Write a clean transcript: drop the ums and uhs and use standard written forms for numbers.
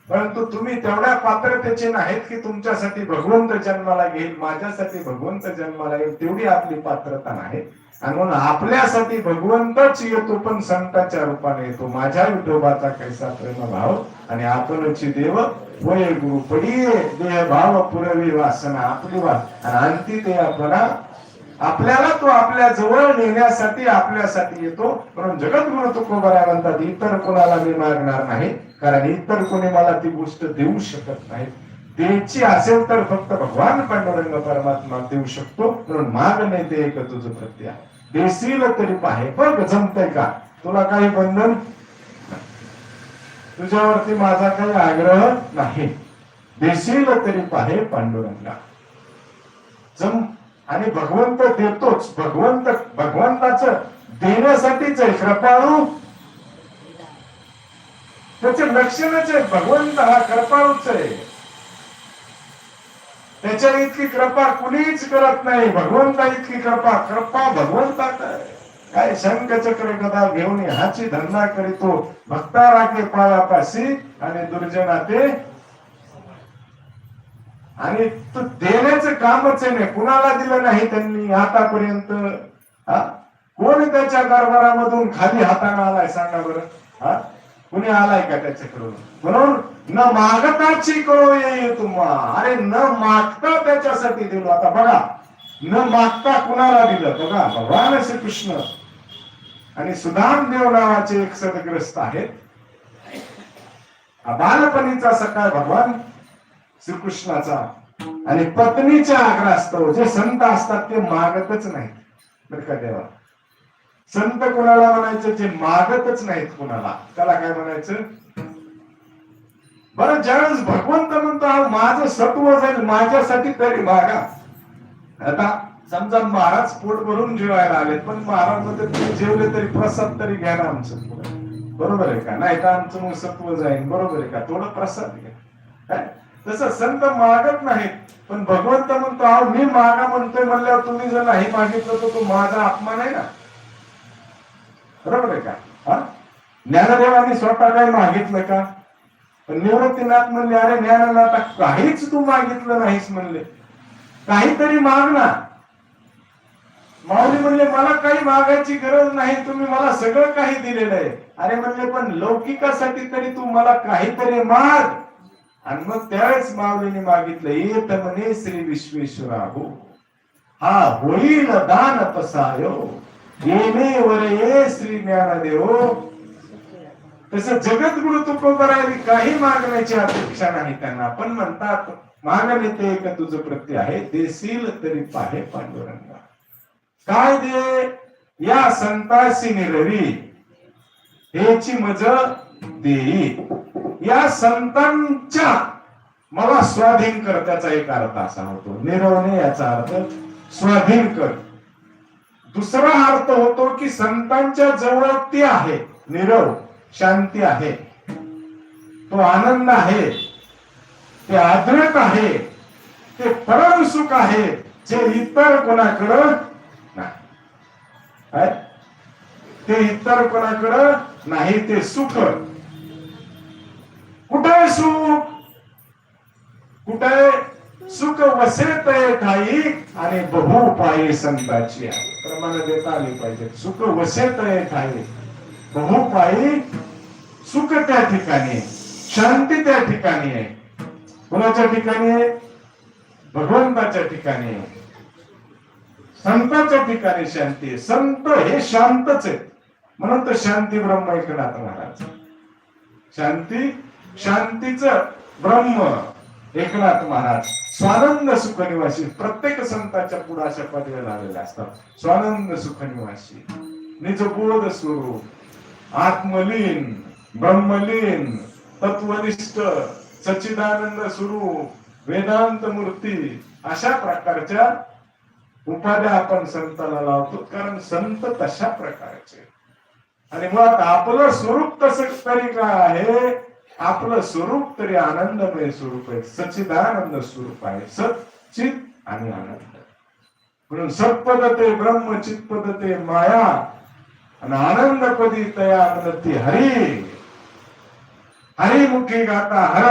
परंतु तुम्ही तेवढ्या पात्रतेचे नाहीत की तुमच्यासाठी भगवंत जन्माला घेईल, माझ्यासाठी भगवंत जन्माला येईल, तेवढी आपली पात्रता नाही. आणि म्हणून आपल्यासाठी भगवंतच येतो, पण संतांच्या रूपाने येतो. माझ्या विठोबाचा कैसा प्रेम भाव आणि आपणची देव होय गुरु पडिये देह भाव पुरवी वासना आपली वास. आणि अंती ते आपला आपल्याला तो आपल्या जवळ नेण्यासाठी आपल्यासाठी येतो. म्हणून जगद्गुरु तुकोबरा म्हणतात, इतर कोणाला मी मागणार नाही, कारण इतर कोणी मला ती गोष्ट देऊ शकत नाही. द्यायची असेल तर फक्त भगवान पांडुरंग परमात्मा देऊ शकतो. म्हणून माग नाही ते एक तुझं प्रत्या देशील तरी पाहे. बघ जमतंय का, तुला काही बंधन, तुझ्यावरती माझा काही आग्रह नाही. देशील तरी पाहे पांडुरंगा जम. आणि भगवंत देतोच. भगवंताचं देण्यासाठीच आहे. कृपाळू त्याचे लक्षणच आहे. भगवंत हा कृपाळूच आहे. त्याच्या इतकी कृपा कुणीच करत नाही. भगवंता इतकी कृपा भगवंतात आहे. काय शंख चक्र गदा घेऊन ह्याची धंदा करीतो, भक्ता राखे पायापाशी आणि दुर्जना ते. आणि तो देण्याचं कामच आहे. कुणाला दिलं नाही त्यांनी आतापर्यंत. कोण त्याच्या दरबारामधून खाली हाताने आलाय सांगा बरं? कुणी आलाय का त्याच्याकडून? म्हणून न मागताची कळो ये तुम्हा. अरे न मागता त्याच्यासाठी दिलो. आता बघा, न मागता कुणाला दिलं बघा, भगवान श्रीकृष्ण आणि सुदामदेव नावाचे एक सदग्रस्त आहेत. बालपणीचा सकाळ भगवान श्रीकृष्णाचा आणि पत्नीच्या आग्रहास्तव. जे संत असतात ते मागतच नाहीत बरं का देवा. संत कोणाला म्हणायचं? जे मागतच नाहीत कुणाला, त्याला काय म्हणायचं? बरं, ज्यावेळेस भगवंत म्हणतो माझं सत्व जाईल माझ्यासाठी तरी मागा. आता समजा महाराज पोट भरून जेवायला आले, पण महाराज मध्ये तुम्ही जेवले तरी प्रसाद तरी घ्या ना आमचं, बरोबर आहे का? नाही तर आमचं मग सत्व जाईल, बरोबर आहे का? थोडं प्रसाद घ्या. तसं संत मागत नाहीत, पण भगवंत म्हणतो मी मागा म्हणतोय म्हणल्यावर तुम्ही जर नाही मागितलं तर तो माझा अपमान आहे ना, बरोबर आहे का? ज्ञानदेवांनी स्वतः काही मागितलं का? पण निवृत्तीनाथ म्हणले अरे ज्ञाननाथा काहीच तू मागितलं नाहीस म्हणले, काहीतरी माग ना. माऊली म्हणले मला काही मागायची गरज नाही, तुम्ही मला सगळं काही दिलेलं आहे. अरे म्हणले पण लौकिकासाठी तरी तू मला काहीतरी माग. आणि मग त्यावेळेस माऊलीने मागितलं येत म्हणे श्री विश्वेश्वरा हो, हा होईल दान पसायो येणे वर ये श्री ज्ञानदेव. तसं जगद्गुरु तुकोबरायला काही मागण्याची अपेक्षा नाही त्यांना, पण म्हणतात मागणे ते एक तुझं प्रत्य आहे, देशील तरी पाहे पांडुरंगा. काय दे या संतासी निरवी हेची मज देई. या संतांच्या मला स्वाधीन कर, त्याचा एक अर्थ असा होतो. निरवणे याचा अर्थ स्वाधीन कर. दुसरा अर्थ होतो की संतांच्या जवळ ते आहे, निरव शांती आहे, तो आनंद आहे, ते आदरत आहे, ते परम सुख आहे, जे इतर कोणाकडं नाही. ते इतर कोणाकडं नाही. ते सुख कुठे सुख, कुठे सुख वसेत ठाई आणि बहु पायी संताची प्रमाण देता आली पाहिजे. सुख वसेत ठाई बहु पायी सुख त्या ठिकाणी, शांती त्या ठिकाणी आहे. कोणाच्या ठिकाणी आहे? भगवंताच्या ठिकाणी आहे. संतांच्या ठिकाणी शांती आहे. संत हे शांतच आहेत, म्हणून तर शांती ब्रह्म एकनाथ महाराज. शांती शांतीचं ब्रह्म एकनाथ महाराज. स्वानंद सुख निवासी. प्रत्येक संतांच्या पुढे अशा पदव्या झालेल्या असतात. स्वानंद सुख निवासी, निजबोध स्वरूप, आत्मलीन, ब्रह्मलीन, तत्वनिष्ठ, सच्चिदानंद स्वरूप, वेदांत मूर्ती, अशा प्रकारच्या उपाध्या आपण संतांना लावतो, कारण संत तशा प्रकारचे. आणि मुळात आपलं स्वरूप तसं तरी काय आहे? आपलं स्वरूप तरी आनंदमय स्वरूप आहे, सच्चिदानंद स्वरूप आहे, सच्चित आणि आनंद. म्हणून सत्पदते ब्रह्म, चित्पदते माया आणि आनंदपदी तया मनती हरी. हरिमुखी गाता हर